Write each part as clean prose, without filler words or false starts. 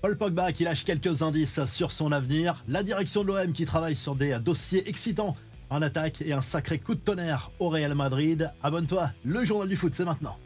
Paul Pogba qui lâche quelques indices sur son avenir, la direction de l'OM qui travaille sur des dossiers excitants, en attaque et un sacré coup de tonnerre au Real Madrid. Abonne-toi, le journal du foot, c'est maintenant.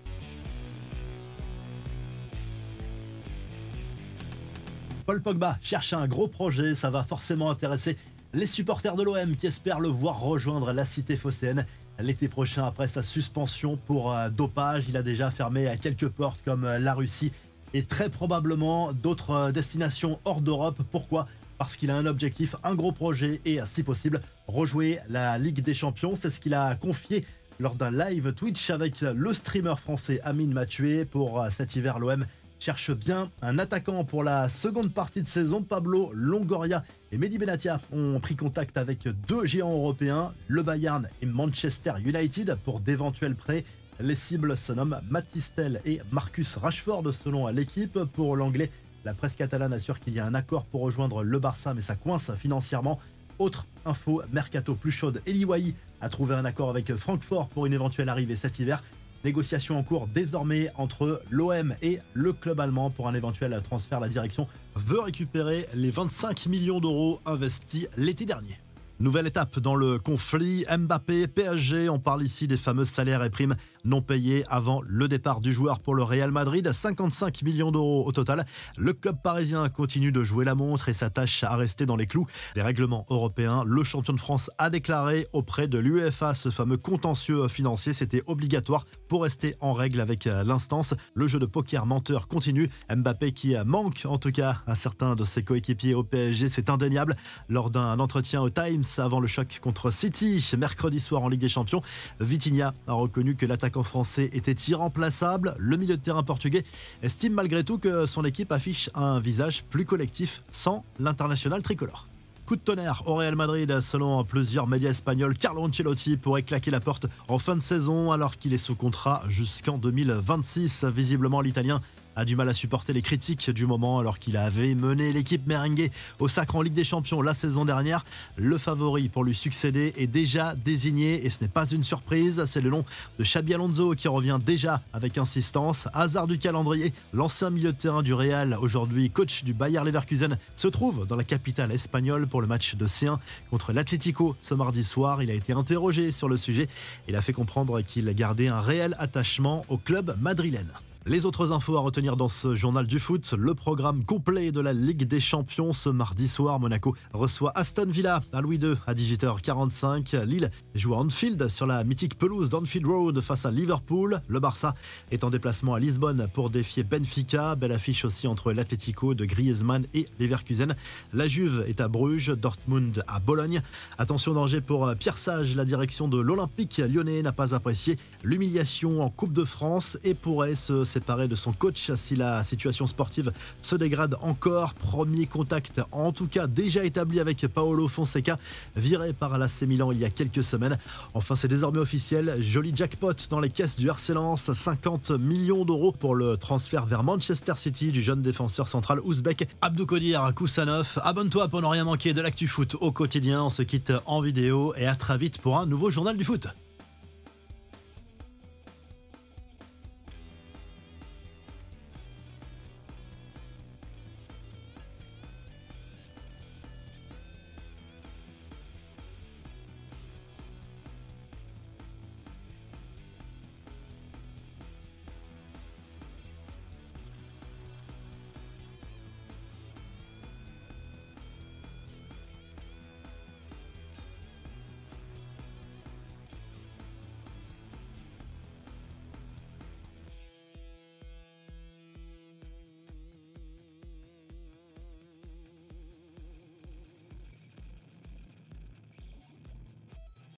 Paul Pogba cherche un gros projet, ça va forcément intéresser les supporters de l'OM qui espèrent le voir rejoindre la cité phocéenne l'été prochain après sa suspension pour dopage. Il a déjà fermé quelques portes comme la Russie et très probablement d'autres destinations hors d'Europe. Pourquoi ? Parce qu'il a un objectif, un gros projet et si possible rejouer la Ligue des Champions. C'est ce qu'il a confié lors d'un live Twitch avec le streamer français Amine Mathieu. Pour cet hiver, l'OM cherche bien un attaquant pour la seconde partie de saison. Pablo Longoria et Mehdi Benatia ont pris contact avec deux géants européens, le Bayern et Manchester United, pour d'éventuels prêts. Les cibles se nomment Mathys Tel et Marcus Rashford selon l'équipe. Pour l'anglais, la presse catalane assure qu'il y a un accord pour rejoindre le Barça, mais ça coince financièrement. Autre info, mercato plus chaude, Eli Wahi a trouvé un accord avec Francfort pour une éventuelle arrivée cet hiver. Négociation en cours désormais entre l'OM et le club allemand pour un éventuel transfert. La direction veut récupérer les 25 millions d'euros investis l'été dernier. Nouvelle étape dans le conflit Mbappé-PSG. On parle ici des fameux salaires et primes non payés avant le départ du joueur pour le Real Madrid. 55 millions d'euros au total. Le club parisien continue de jouer la montre et s'attache à rester dans les clous des règlements européens. Le champion de France a déclaré auprès de l'UEFA ce fameux contentieux financier. C'était obligatoire pour rester en règle avec l'instance. Le jeu de poker menteur continue. Mbappé qui manque en tout cas à certains de ses coéquipiers au PSG, c'est indéniable. Lors d'un entretien au Times avant le choc contre City, mercredi soir en Ligue des Champions, Vitinha a reconnu que l'attaquant français était irremplaçable. Le milieu de terrain portugais estime malgré tout que son équipe affiche un visage plus collectif sans l'international tricolore. Coup de tonnerre au Real Madrid, selon plusieurs médias espagnols, Carlo Ancelotti pourrait claquer la porte en fin de saison alors qu'il est sous contrat jusqu'en 2026. Visiblement, l'Italien a du mal à supporter les critiques du moment alors qu'il avait mené l'équipe merengue au sacre en Ligue des Champions la saison dernière. Le favori pour lui succéder est déjà désigné et ce n'est pas une surprise. C'est le nom de Xabi Alonso qui revient déjà avec insistance. Hasard du calendrier, l'ancien milieu de terrain du Real, aujourd'hui coach du Bayer Leverkusen, se trouve dans la capitale espagnole pour le match de C1 contre l'Atlético ce mardi soir. Il a été interrogé sur le sujet. Il a fait comprendre qu'il gardait un réel attachement au club madrilène. Les autres infos à retenir dans ce journal du foot, le programme complet de la Ligue des Champions. Ce mardi soir, Monaco reçoit Aston Villa à Louis II à 18h45. Lille joue à Anfield sur la mythique pelouse d'Anfield Road face à Liverpool. Le Barça est en déplacement à Lisbonne pour défier Benfica. Belle affiche aussi entre l'Atlético de Griezmann et Leverkusen. La Juve est à Bruges, Dortmund à Bologne. Attention danger pour Pierre Sage, la direction de l'Olympique lyonnais n'a pas apprécié l'humiliation en Coupe de France et pourrait se séparé de son coach si la situation sportive se dégrade encore. Premier contact en tout cas déjà établi avec Paolo Fonseca, viré par l'AC Milan il y a quelques semaines. Enfin, c'est désormais officiel, joli jackpot dans les caisses du RC Lens, 50 millions d'euros pour le transfert vers Manchester City du jeune défenseur central ouzbek Abdoukodir Koussanov. Abonne-toi pour ne rien manquer de l'actu foot au quotidien. On se quitte en vidéo et à très vite pour un nouveau journal du foot.